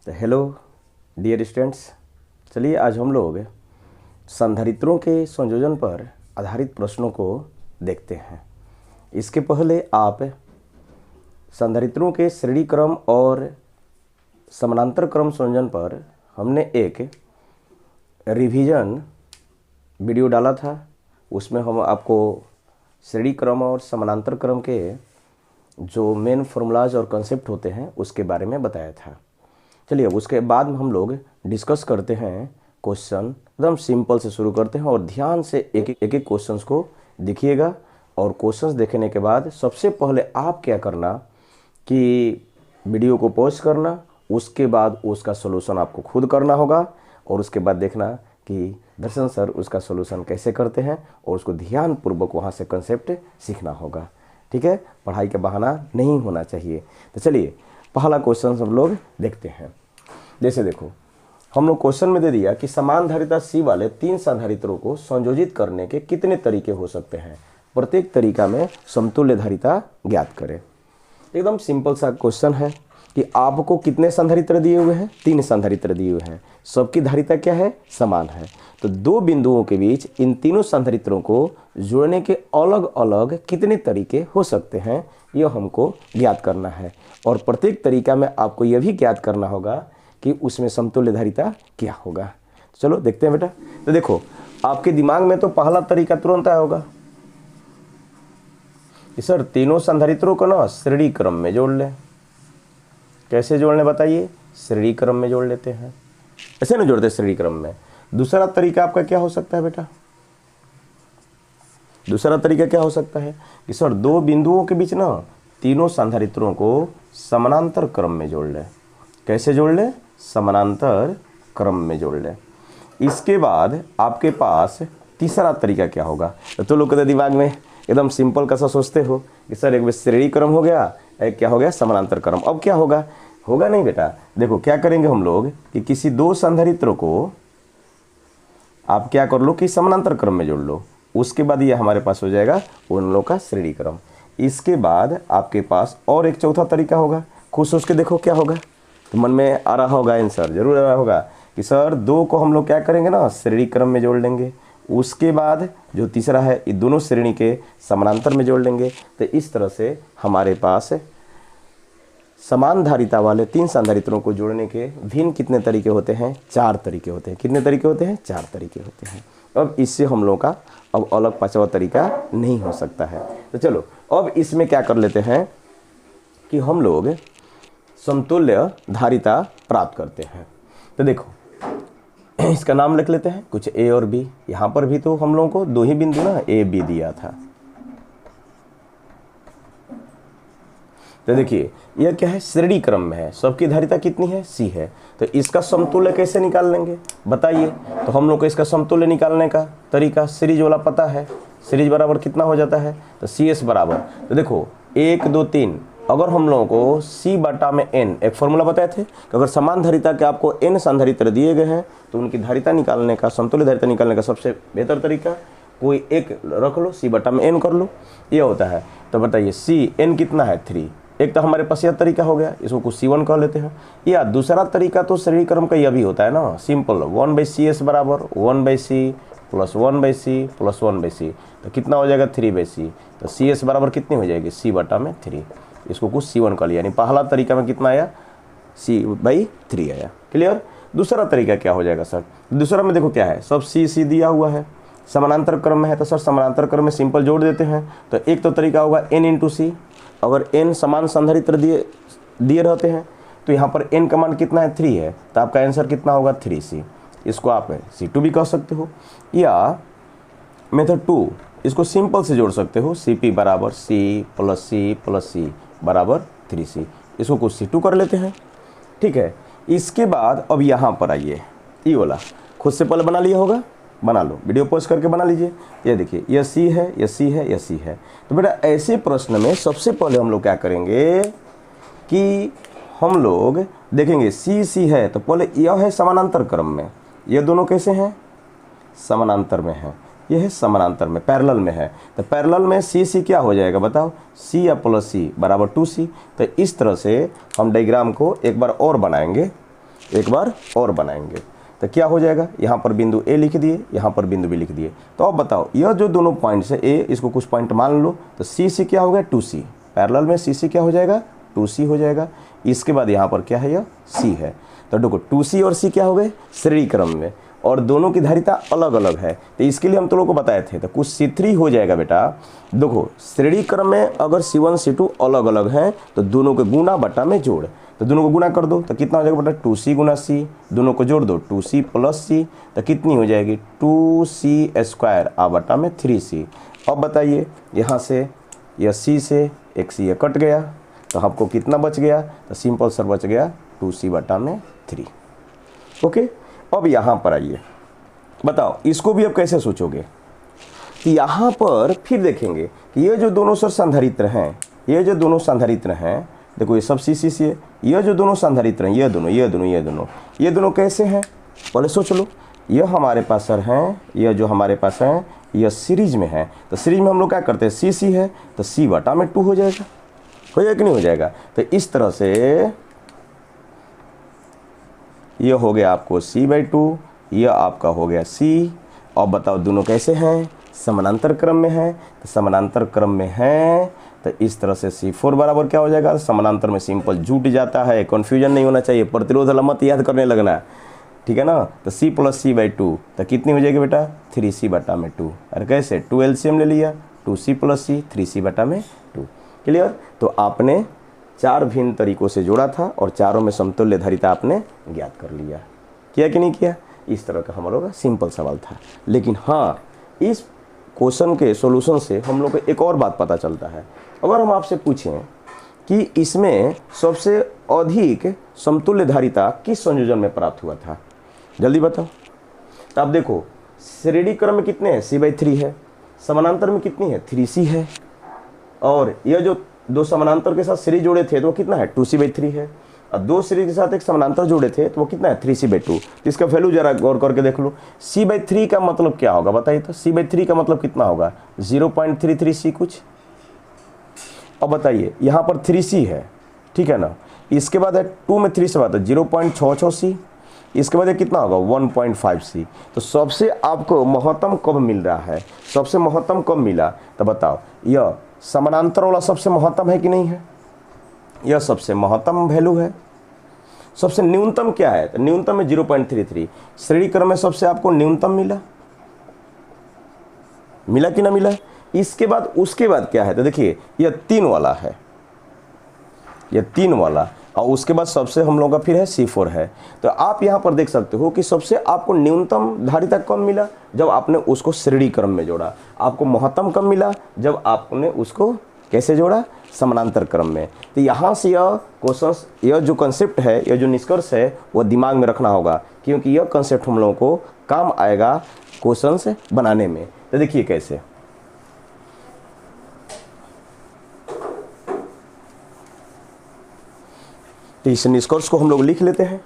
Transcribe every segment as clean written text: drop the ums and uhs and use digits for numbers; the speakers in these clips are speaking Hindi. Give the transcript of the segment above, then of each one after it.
तो हेलो डियर स्टूडेंट्स, चलिए आज हम लोग संधारित्रों के संयोजन पर आधारित प्रश्नों को देखते हैं। इसके पहले आप संधारित्रों के श्रेणी क्रम और समानांतर क्रम संयोजन पर हमने एक रिवीजन वीडियो डाला था। उसमें हम आपको श्रेणी क्रम और समानांतर क्रम के जो मेन फॉर्मूलाज और कंसेप्ट होते हैं उसके बारे में बताया था। चलिए अब उसके बाद हम लोग डिस्कस करते हैं क्वेश्चन। एकदम सिंपल से शुरू करते हैं और ध्यान से एक एक क्वेश्चंस को देखिएगा। और क्वेश्चंस देखने के बाद सबसे पहले आप क्या करना कि वीडियो को पॉज करना, उसके बाद उसका सॉल्यूशन आपको खुद करना होगा और उसके बाद देखना कि दर्शन सर उसका सॉल्यूशन कैसे करते हैं और उसको ध्यानपूर्वक वहाँ से कंसेप्ट सीखना होगा। ठीक है, पढ़ाई का बहाना नहीं होना चाहिए। तो चलिए पहला क्वेश्चन हम लोग देखते हैं। जैसे देखो, हम लोग क्वेश्चन में दे दिया कि समान धारिता C वाले 3 संधारित्रों को संयोजित करने के कितने तरीके हो सकते हैं, प्रत्येक तरीका में समतुल्य धारिता ज्ञात करें। एकदम सिंपल सा क्वेश्चन है कि आपको कितने संधारित्र दिए हुए हैं, 3 संधारित्र दिए हुए हैं, सबकी धारिता क्या है, समान है। तो 2 बिंदुओं के बीच इन तीनों संधारित्रों को जोड़ने के अलग अलग कितने तरीके हो सकते हैं, यह हमको ज्ञात करना है। और प्रत्येक तरीका में आपको यह भी ज्ञात करना होगा कि उसमें समतुल्य धारिता क्या होगा। चलो देखते हैं बेटा। तो देखो, आपके दिमाग में तो पहला तरीका तुरंत आया होगा कि सर तीनों संधारित्रों को ना श्रेणी क्रम में जोड़ लें। कैसे जोड़ने बताइए, श्रेणी क्रम में जोड़ लेते हैं, ऐसे ना जोड़ते श्रेणी क्रम में। दूसरा तरीका आपका क्या हो सकता है बेटा, दूसरा तरीका क्या हो सकता है कि सर 2 बिंदुओं के बीच ना तीनों संधारित्रों को समानांतर क्रम में जोड़ लें। कैसे जोड़ लें, समानांतर क्रम में जोड़ लें। इसके बाद आपके पास तीसरा तरीका क्या होगा। तो लोग कहते दिमाग में एकदम सिंपल कैसा सोचते हो कि सर एक श्रेणी क्रम हो गया, एक क्या हो गया, समानांतर क्रम। अब क्या होगा, होगा नहीं बेटा। देखो क्या करेंगे हम लोग कि किसी 2 संधारित्रों को आप क्या कर लो कि समानांतर क्रम में जोड़ लो। उसके बाद ये हमारे पास हो जाएगा उन लोगों का श्रेणी क्रम। इसके बाद आपके पास और एक चौथा तरीका होगा, खुद सोच के देखो क्या होगा। तो मन में आ रहा होगा आंसर, जरूर आ रहा होगा कि सर 2 को हम लोग क्या करेंगे ना, श्रेणी क्रम में जोड़ लेंगे। उसके बाद जो तीसरा है, ये दोनों श्रेणी के समानांतर में जोड़ लेंगे। तो इस तरह से हमारे पास समान धारिता वाले 3 संधारित्रों को जोड़ने के भिन्न कितने तरीके होते हैं, 4 तरीके होते हैं। कितने तरीके होते हैं, 4 तरीके होते हैं। अब इससे हम लोगों का अब अलग 5वां तरीका नहीं हो सकता है। तो चलो अब इसमें क्या कर लेते हैं कि हम लोग समतुल्य धारिता प्राप्त करते हैं। तो देखो इसका नाम लिख लेते हैं कुछ A और B। यहाँ पर भी तो हम लोगों को 2 ही बिंदु ना A B दिया था। तो देखिए यह क्या है, श्रेणी क्रम में है, सबकी धारिता कितनी है, C है। तो इसका समतुल्य कैसे निकाल लेंगे बताइए। तो हम लोग को इसका समतुल्य निकालने का तरीका सीरीज वाला पता है। सीरीज बराबर कितना हो जाता है, तो CS बराबर, तो देखो 1 2 3, अगर हम लोगों को C/n एक फॉर्मूला बताए थे कि अगर समान धारिता के आपको n संधारित्र दिए गए हैं तो उनकी धारिता निकालने का, समतुल्य धारिता निकालने का सबसे बेहतर तरीका कोई एक रख लो, C/n कर लो, ये होता है। तो बताइए Cn कितना है, 3। एक तो हमारे पास यह तरीका हो गया, इसको कुछ C1 कह लेते हैं। या दूसरा तरीका तो श्रेणी क्रम का यह भी होता है ना, सिंपल 1/CS बराबर 1/C plus 1/C plus 1/C। तो कितना हो जाएगा, 3/C। तो CS बराबर कितनी हो जाएगी, C/3। इसको कुछ C1 कर लिया, यानी पहला तरीका में कितना आया, C/3 आया। क्लियर। दूसरा तरीका क्या हो जाएगा सर, दूसरा में देखो क्या है, सब C दिया हुआ है, समानांतर क्रम में है। तो सर समानांतर क्रम में सिंपल जोड़ देते हैं। तो एक तो तरीका होगा n × C। अगर n समान संधारित्र दिए रहते हैं तो यहाँ पर n का मान कितना है, 3 है। तो आपका आंसर कितना होगा, 3C। इसको आप C2 भी कह सकते हो। या मेथड 2, इसको सिंपल से जोड़ सकते हो, CP बराबर C plus C plus C बराबर 3C। इसको कुछ C2 कर लेते हैं। ठीक है। इसके बाद अब यहाँ पर आइए, ये वाला खुद से पहले बना लिया होगा, बना लो, वीडियो पॉज करके बना लीजिए। ये देखिए यह C है, यह C है, यह C है। तो बेटा ऐसे प्रश्न में सबसे पहले हम लोग क्या करेंगे कि हम लोग देखेंगे C है तो पहले यह है समानांतर क्रम में, ये दोनों कैसे हैं, समानांतर में है, यह है समानांतर में, पैरेलल में है। तो पैरेलल में C क्या हो जाएगा बताओ, C + C बराबर 2C। तो इस तरह से हम डायग्राम को एक बार और बनाएंगे एक बार और बनाएंगे। तो क्या हो जाएगा, यहाँ पर बिंदु ए लिख दिए, यहाँ पर बिंदु बी लिख दिए। तो अब बताओ यह जो दोनों पॉइंट्स है ए, इसको कुछ पॉइंट मान लो, तो सी से क्या हो गया 2c, पैरेलल में सी से क्या हो जाएगा 2c हो जाएगा। इसके बाद यहाँ पर क्या है, यह c है। तो देखो 2c और c क्या हो गए श्रेणी क्रम में, और दोनों की धारिता अलग अलग है। तो इसके लिए हम तो लोगों को बताए थे, तो कुछ C3 हो जाएगा बेटा। देखो श्रेणी क्रम में अगर C1 C2 अलग अलग हैं तो दोनों के गुना बटा में जोड़, तो दोनों को गुना कर दो तो कितना हो जाएगा बेटा 2c गुना c, दोनों को जोड़ दो 2c प्लस c, तो कितनी हो जाएगी 2c स्क्वायर आ बटा में 3c। अब बताइए यहाँ से यह c से एक c कट गया तो आपको कितना बच गया, तो सिंपल सर बच गया 2c बटा में 3। ओके, अब यहाँ पर आइए, बताओ इसको भी अब कैसे सोचोगे कि यहाँ पर फिर देखेंगे कि ये जो दोनों सर संधारित्र हैं, ये जो दोनों संधारित्र हैं, देखो ये सब सी है, ये जो दोनों संधारित्र हैं, ये दोनों कैसे हैं पहले सोच लो। ये हमारे पास सर हैं, यह जो हमारे पास हैं यह सीरीज में है, तो सीरीज में हम लोग क्या करते हैं सी है तो c बटा में 2 हो जाएगा कि नहीं हो जाएगा। तो इस तरह से ये हो गया आपको c/2, यह आपका हो गया c। अब बताओ दोनों कैसे हैं, समानांतर क्रम में है, तो समानांतर क्रम में है तो इस तरह से C4 बराबर क्या हो जाएगा, समानांतर में सिंपल जुट जाता है, कन्फ्यूजन नहीं होना चाहिए, प्रतिरोध मत याद करने लगना, ठीक है ना। तो c प्लस c/2 तो कितनी हो जाएगी बेटा 3c बटा में 2, अरे कैसे 2 LCM ले लिया, 2c प्लस c 3c बटा में 2। क्लियर। तो आपने 4 भिन्न तरीकों से जोड़ा था और चारों में समतुल्य धारिता आपने ज्ञात कर लिया, किया कि नहीं किया। इस तरह का हम लोग का सिंपल सवाल था। लेकिन हाँ, इस क्वेश्चन के सॉल्यूशन से हम लोग को एक और बात पता चलता है। अगर हम आपसे पूछें कि इसमें सबसे अधिक समतुल्य धारिता किस संयोजन में प्राप्त हुआ था, जल्दी बताओ। तो आप देखो श्रेणी क्रम में कितने हैं c/3 है, समानांतर में कितनी है 3c है, और यह जो दो समानांतर के साथ सीरीज जोड़े थे तो वो कितना है 2c/3 है, और दो सीरीज के साथ एक समानांतर जोड़े थे तो वो कितना है 3c/2। इसका वैल्यू जरा गौर करके देख लो। c/3 का मतलब क्या होगा बताइए, तो c/3 का मतलब कितना होगा 0.33c कुछ। अब बताइए यहाँ पर 3c है, ठीक है ना, इसके बाद है 2 में 3 से बात है 0.66c, इसके बाद कितना होगा 1.5c। तो सबसे आपको महत्तम कब मिल रहा है, सबसे महत्तम कब मिला, तो बताओ यह समानांतर वाला सबसे महत्तम है कि नहीं है, यह सबसे महत्तम वैल्यू है। सबसे न्यूनतम क्या है, तो न्यूनतम में 0.33, श्रेणी क्रम में सबसे आपको न्यूनतम मिला कि ना मिला। इसके बाद उसके बाद क्या है, तो देखिए यह 3 वाला है, यह 3 वाला, और उसके बाद सबसे हम लोग का फिर है C4 है। तो आप यहाँ पर देख सकते हो कि सबसे आपको न्यूनतम धारिता कब मिला, जब आपने उसको श्रेणी क्रम में जोड़ा। आपको महत्तम कब मिला, जब आपने उसको कैसे जोड़ा, समानांतर क्रम में। तो यहाँ से यह क्वेश्चन, यह जो कंसेप्ट है, यह जो निष्कर्ष है वह दिमाग में रखना होगा, क्योंकि यह कंसेप्ट हम लोगों को काम आएगा क्वेश्चन बनाने में। तो देखिए कैसे, तो इस निष्कर्ष को हम लोग लिख लेते हैं।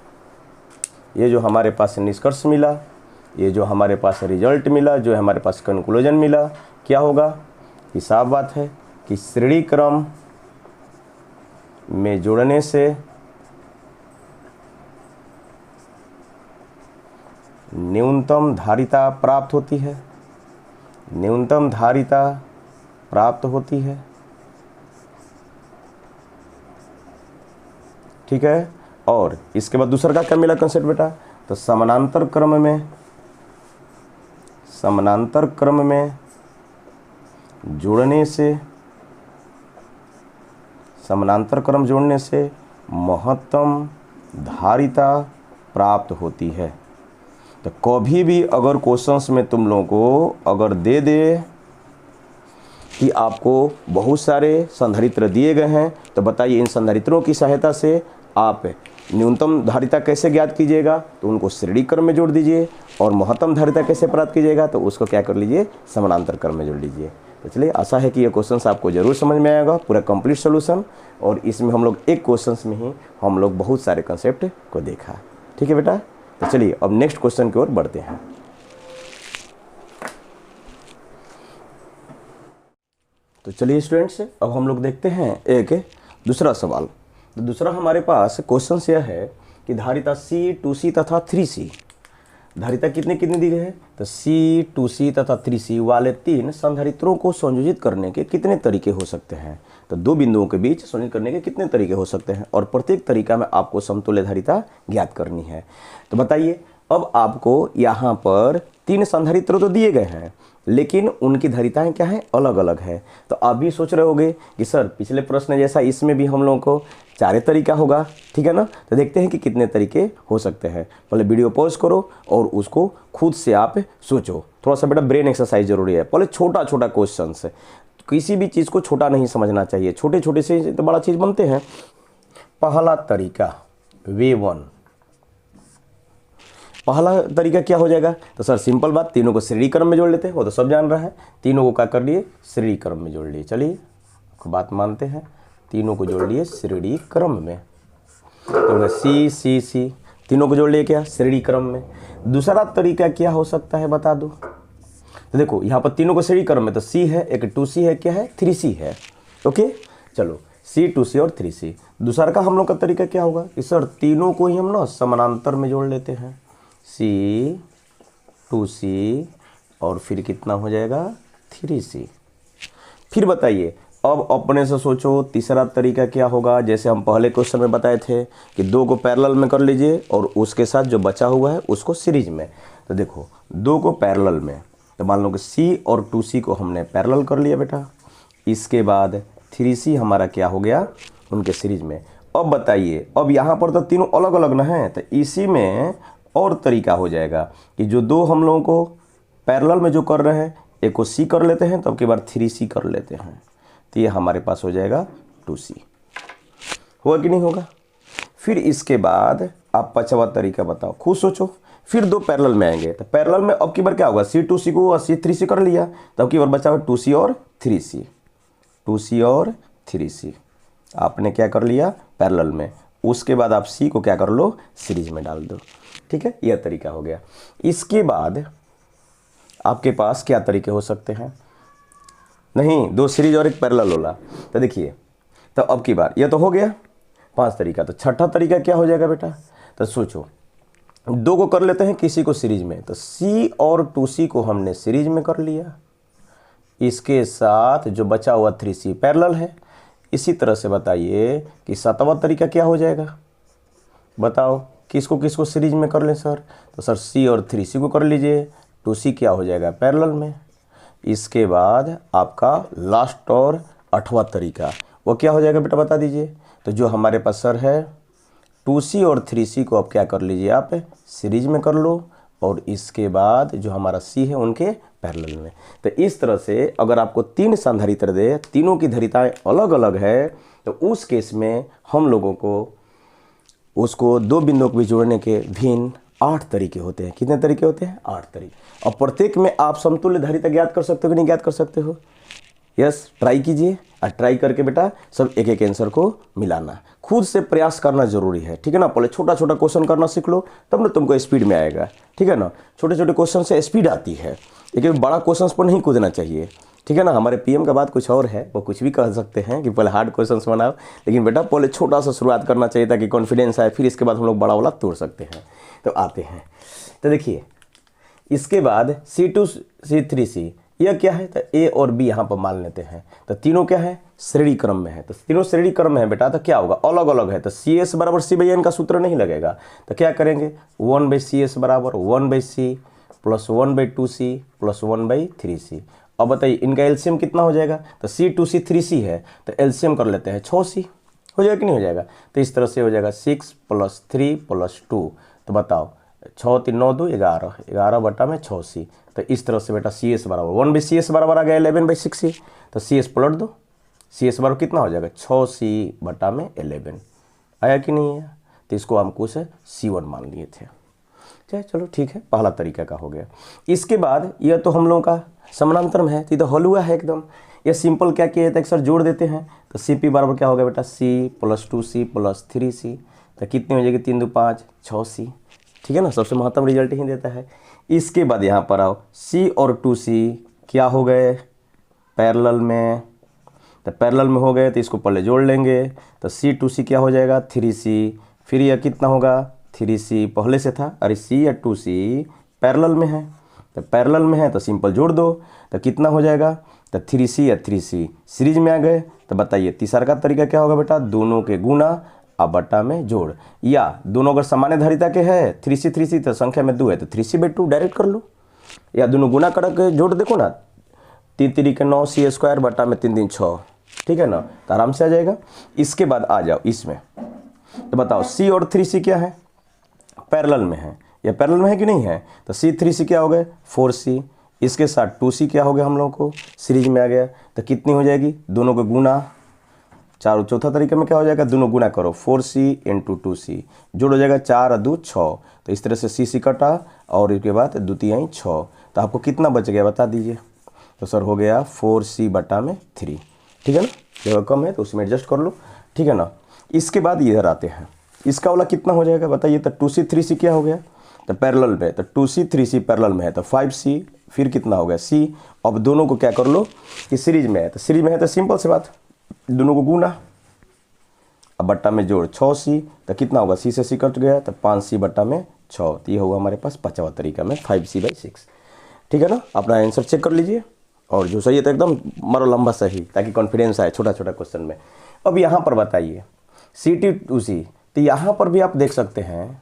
ये जो हमारे पास निष्कर्ष मिला, ये जो हमारे पास रिजल्ट मिला, जो हमारे पास कंक्लूजन मिला, क्या होगा कि साफ बात है कि श्रेणी क्रम में जोड़ने से न्यूनतम धारिता प्राप्त होती है, न्यूनतम धारिता प्राप्त होती है, ठीक है। और इसके बाद दूसरा का क्या मिला कंसेप्ट बेटा, तो समानांतर क्रम में जोड़ने से, समानांतर क्रम जोड़ने से महत्तम धारिता प्राप्त होती है। तो कभी भी अगर क्वेश्चंस में तुम लोगों को अगर दे दे कि आपको बहुत सारे संधारित्र दिए गए हैं, तो बताइए इन संधारित्रों की सहायता से आप न्यूनतम धारिता कैसे ज्ञात कीजिएगा, तो उनको श्रेणी क्रम में जोड़ दीजिए, और महत्तम धारिता कैसे प्राप्त कीजिएगा, तो उसको क्या कर लीजिए समानांतर क्रम में जोड़ लीजिए। तो चलिए आशा है कि ये क्वेश्चंस आपको जरूर समझ में आएगा, पूरा कंप्लीट सॉल्यूशन, और इसमें हम लोग एक क्वेश्चंस में ही हम लोग बहुत सारे कंसेप्ट को देखा, ठीक है बेटा। तो चलिए अब नेक्स्ट क्वेश्चन की ओर बढ़ते हैं। तो चलिए स्टूडेंट्स, अब हम लोग देखते हैं एक दूसरा सवाल। तो दूसरा हमारे पास क्वेश्चन यह है कि धारिता C2C तथा 3C, धारिता कितनी कितनी दी गई है, तो C2C तथा 3C वाले तीन संधारित्रों को संयोजित करने के कितने तरीके हो सकते हैं। तो दो बिंदुओं के बीच संयोजित करने के कितने तरीके हो सकते हैं, और प्रत्येक तरीका में आपको समतुल्य धारिता ज्ञात करनी है। तो बताइए, अब आपको यहाँ पर तीन संधारित्र तो दिए गए हैं, लेकिन उनकी धारिताएं क्या हैं, अलग अलग है। तो आप भी सोच रहे होंगे कि सर पिछले प्रश्न जैसा इसमें भी हम लोगों को चार तरीका होगा, ठीक है ना। तो देखते हैं कि कितने तरीके हो सकते हैं। पहले वीडियो पॉज करो और उसको खुद से आप सोचो। थोड़ा सा बेटा ब्रेन एक्सरसाइज जरूरी है। पहले छोटा छोटा क्वेश्चन से, किसी भी चीज़ को छोटा नहीं समझना चाहिए, छोटे छोटे से तो बड़ा चीज़ बनते हैं। पहला तरीका वे वन, पहला तरीका क्या हो जाएगा, तो सर सिंपल बात, तीनों को श्रेणी क्रम में जोड़ लेते हैं, वो तो सब जान रहा है। तीनों को क्या कर लिए, श्रेणी क्रम में जोड़ लिए। चलिए बात मानते हैं, तीनों को जोड़ लिए श्रेणी क्रम में, तो सी सी सी, तीनों को जोड़ लिए क्या, श्रेणी क्रम में। दूसरा तरीका क्या हो सकता है बता दो। तो देखो यहाँ पर तीनों को श्रेणी क्रम में, तो सी है, एक 2C है, क्या है 3C है। ओके, चलो C2C और 3C। दूसरा का हम लोग का तरीका क्या होगा कि सर तीनों को ही हम ना समानांतर में जोड़ लेते हैं, C2C और फिर कितना हो जाएगा 3C। फिर बताइए, अब अपने से सोचो तीसरा तरीका क्या होगा। जैसे हम पहले क्वेश्चन में बताए थे कि दो को पैरेलल में कर लीजिए और उसके साथ जो बचा हुआ है उसको सीरीज में। तो देखो दो को पैरेलल में, तो मान लो कि C और 2C को हमने पैरेलल कर लिया बेटा, इसके बाद 3C हमारा क्या हो गया, उनके सीरीज में। अब बताइए, अब यहाँ पर तो तीनों अलग अलग ना है, तो इसी में और तरीका हो जाएगा कि जो दो हम लोगों को पैरेलल में जो कर रहे हैं, एक को C कर लेते हैं, तो अब की बार 3C कर लेते हैं, तो ये हमारे पास हो जाएगा 2C। होगा कि नहीं होगा। फिर इसके बाद आप पांचवा तरीका बताओ, खुद सोचो। फिर दो पैरेलल में आएंगे, तो पैरेलल में अब की बार क्या होगा, C2C को C3C कर लिया, तो अब की बार बचा हुआ 2C और 3C, 2C और 3C आपने क्या कर लिया पैरेलल में। उसके बाद आप C को क्या कर लो, सीरीज में डाल दो। ठीक है, यह तरीका हो गया। इसके बाद आपके पास क्या तरीके हो सकते हैं, नहीं दो सीरीज और एक पैरेलल होला। तो देखिए, तो अब की बार यह तो हो गया 5 तरीका। तो छठा तरीका क्या हो जाएगा बेटा, तो सोचो दो को कर लेते हैं किसी को सीरीज में, तो C और 2C को हमने सीरीज में कर लिया, इसके साथ जो बचा हुआ 3C पैरेलल है। इसी तरह से बताइए कि सातवां तरीका क्या हो जाएगा, बताओ किसको किसको सीरीज में कर लें सर, तो सर C और 3C को कर लीजिए, 2C क्या हो जाएगा पैरेलल में। इसके बाद आपका लास्ट और 8वां तरीका वो क्या हो जाएगा बेटा बता दीजिए। तो जो हमारे पास सर है 2C और 3C को अब क्या कर लीजिए आप सीरीज में कर लो, और इसके बाद जो हमारा C है उनके पैरेलल में। तो इस तरह से अगर आपको तीन संधारित्र दे, तीनों की धारिताएं अलग अलग है, तो उस केस में हम लोगों को उसको दो बिंदुओं को भी जोड़ने के भिन्न 8 तरीके होते हैं। कितने तरीके होते हैं, 8 तरीके। और प्रत्येक में आप समतुल्य धारिता ज्ञात कर सकते हो कि नहीं ज्ञात कर सकते हो। यस, ट्राई कीजिए, और ट्राई करके बेटा सब एक एक आंसर को मिलाना, खुद से प्रयास करना जरूरी है। ठीक है ना, पहले छोटा छोटा क्वेश्चन करना सीख लो, तब ना तुमको स्पीड में आएगा। ठीक है ना, छोटे छोटे क्वेश्चन से स्पीड आती है, लेकिन बड़ा क्वेश्चन पर नहीं कूदना चाहिए। ठीक है ना, हमारे PM का बात कुछ और है, वो कुछ भी कह सकते हैं कि पहले हार्ड क्वेश्चंस बनाओ, लेकिन बेटा पहले छोटा सा शुरुआत करना चाहिए ताकि कॉन्फिडेंस आए, फिर इसके बाद हम लोग बड़ा वाला तोड़ सकते हैं। तो आते हैं, तो देखिए इसके बाद C2 C3C यह क्या है, तो A और B यहाँ पर मान लेते हैं। तो तीनों क्या है, श्रेणी क्रम में है, तो तीनों श्रेणी क्रम में है बेटा, तो क्या होगा अलग अलग है, तो CS बराबर C/N का सूत्र नहीं लगेगा। तो क्या करेंगे 1/CS बराबर 1/C plus 1/2C plus 1/3C। अब बताइए इनका एलसीएम कितना हो जाएगा, तो C2C 3C है, तो एलसीएम कर लेते हैं 6C, हो जाएगा कि नहीं हो जाएगा। तो इस तरह से हो जाएगा 6 + 3 + 2, तो बताओ 6 3 9 2 11, 11 बटा में 6C। तो इस तरह से बेटा CS बराबर 1/CS बराबर आ गया 11/6C। तो CS पलट दो, CS बराबर कितना हो जाएगा 6C बटा में 11, आया कि नहीं आया। तो इसको हम कुछ C1 मान लिए थे। चलो ठीक है, पहला तरीका का हो गया। इसके बाद यह तो हम लोगों का समानांतर में है, तो ये तो हल हुआ है एकदम। ये सिंपल क्या किया था, सर जोड़ देते हैं, तो CP बराबर क्या हो गया बेटा C + 2C + 3C। तो कितनी हो जाएगी 3 2 5 6C। ठीक है ना, सबसे महत्वपूर्ण रिजल्ट ही देता है। इसके बाद यहाँ पर आओ C और 2C क्या हो गए पैरेलल में, तो पैरेलल में हो गए तो इसको पहले जोड़ लेंगे, तो C2C क्या हो जाएगा 3C, फिर यह कितना होगा 3c पहले से था, अरे c या 2c पैरेलल में है, तो पैरेलल में है तो सिंपल जोड़ दो, तो कितना हो जाएगा, तो 3c या 3c सीरीज में आ गए। तो बताइए तीसरा का तरीका क्या होगा बेटा, दोनों के गुना अब बटा में जोड़, या दोनों अगर समान धारिता के है 3c तो संख्या में 2 है तो 3c/2 डायरेक्ट कर लो, या दोनों गुना करके जोड़ देखो ना, 3 3 के 9 c² बटा में 3 3 6, ठीक है ना, तो आराम से आ जाएगा। इसके बाद आ जाओ इसमें, तो बताओ c और 3c क्या है, पैरेलल में है, या पैरेलल में है कि नहीं है, तो c 3c क्या हो गए 4c, इसके साथ 2c क्या हो गया हम लोगों को सीरीज में आ गया, तो कितनी हो जाएगी, दोनों को गुना, चौथा तरीके में क्या हो जाएगा, दोनों गुना करो 4c × 2c, जोड़ हो जाएगा 4 और 2 6, तो इस तरह से c कटा और इसके बाद द्वितीय 6, तो आपको कितना बच गया बता दीजिए, तो सर हो गया 4c/3, ठीक है ना, जगह कम है तो उसमें एडजस्ट कर लो, ठीक है ना। इसके बाद इधर आते हैं, इसका वाला कितना हो जाएगा बताइए, तो 2c 3c क्या हो गया, तो पैरेलल में, तो 2c 3c पैरेलल में है तो 5c, फिर कितना हो गया c, अब दोनों को क्या कर लो कि सीरीज में है, तो सीरीज में है तो सिंपल सी बात, दोनों को गुना अब बट्टा में जोड़ 6c, तो कितना होगा c से c कट गया तो 5c/6, तो ये होगा हमारे पास 5वां तरीका में 5c/6, ठीक है ना। अपना आंसर चेक कर लीजिए, और जो सही है तो एकदम मारो लंबा सही, ताकि कॉन्फिडेंस आए छोटा छोटा क्वेश्चन में। अब यहाँ पर बताइए CT 2c, तो यहाँ पर भी आप देख सकते हैं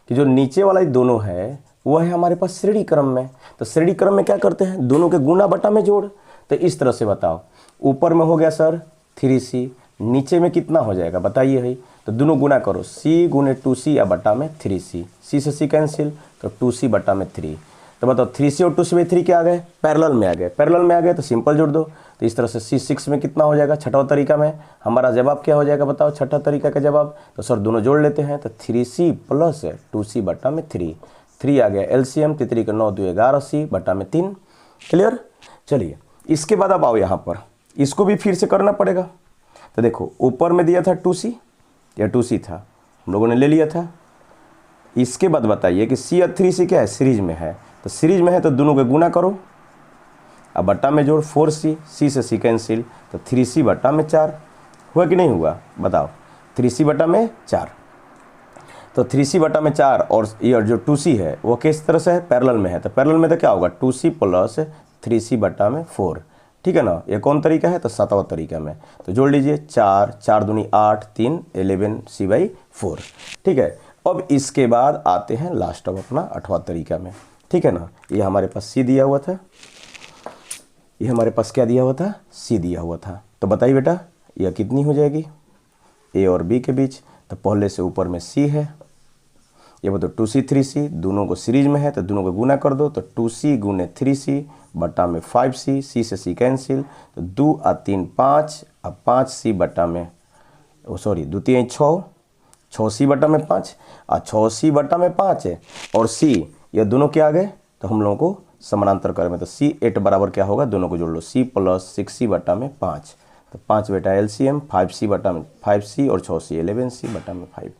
कि जो नीचे वाला दोनों है वह है हमारे पास श्रेणी क्रम में, तो श्रेणी क्रम में क्या करते हैं, दोनों के गुना बटा में जोड़, तो इस तरह से बताओ, ऊपर में हो गया सर 3c, नीचे में कितना हो जाएगा बताइए भाई, तो दोनों गुना करो c × 2c या बटा में 3c, c से c कैंसिल तो 2c/3, तो बताओ 3c और 2c/3 क्या आ गए, पैरेलल में आ गए, पैरेलल में आ गए तो सिंपल जोड़ दो, तो इस तरह से c 6 में कितना हो जाएगा, छठा तरीका में हमारा जवाब क्या हो जाएगा बताओ, छठा तरीका का जवाब, तो सर दोनों जोड़ लेते हैं, तो 3c + 2c/3, 3 आ गया एलसीएम, 3 के 9 2 11c/3, क्लियर। चलिए इसके बाद अब आओ यहाँ पर, इसको भी फिर से करना पड़ेगा, तो देखो ऊपर में दिया था 2c, या 2c था हम लोगों ने ले लिया था, इसके बाद बताइए कि c और 3c क्या है, सीरीज में है, तो सीरीज में है तो दोनों के गुना करो, अब बट्टा में जोड़ 4c, c से c कैंसिल तो 3c/4, हुआ कि नहीं हुआ बताओ, 3c/4, तो 3c/4, और ये जो 2c है वो किस तरह से है, पैरेलल में है, तो पैरेलल में तो क्या होगा 2c + 3c/4, ठीक है ना, ये कौन तरीका है, तो 7वां तरीका में, तो जोड़ लीजिए 4 4 दूनी 8 3 11c/4, ठीक है। अब इसके बाद आते हैं लास्ट अब अपना 8वां तरीका में, ठीक है ना, ये हमारे पास c दिया हुआ था, ये हमारे पास क्या दिया हुआ था, c दिया हुआ था, तो बताइए बेटा यह कितनी हो जाएगी a और b के बीच, तो पहले से ऊपर में c है, ये बताओ 2c 3c दोनों को सीरीज में है तो दोनों को गुना कर दो, तो 2c × 3c बटा में 5c, c से c कैंसिल तो 2 और 3 5, अब 5c बटा में द्वितीय 6, 6c/5, और 6c/5 है, और c ये दोनों क्या आ गए, तो हम लोगों को समानांतर क्रम में, तो c8 बराबर क्या होगा, दोनों को जोड़ लो c + 6c/5, तो 5 बेटा एलसीएम 5c/5c और 6c 11c/5।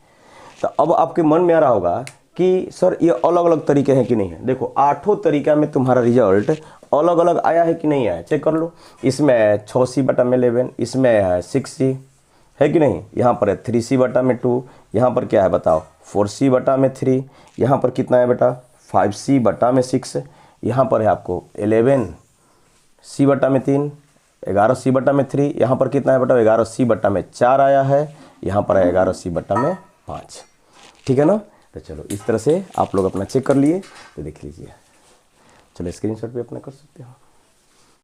तो अब आपके मन में आ रहा होगा कि सर ये अलग अलग तरीके हैं कि नहीं है, देखो 8 तरीका में तुम्हारा रिजल्ट अलग अलग आया है कि नहीं आया, चेक कर लो, इसमें 6c/11, इसमें है 6c, है कि नहीं, यहाँ पर है 3c/2, यहाँ पर क्या है बताओ 4c/3, यहाँ पर कितना है बेटा 5c/6, यहाँ पर है आपको 11c/3, 11c/3, यहाँ पर कितना है बेटा 11c/4 आया है, यहाँ पर है 11c/5, ठीक है ना। तो चलो इस तरह से आप लोग अपना चेक कर लिए, तो देख लीजिए, चलो स्क्रीनशॉट भी अपना कर सकते हो।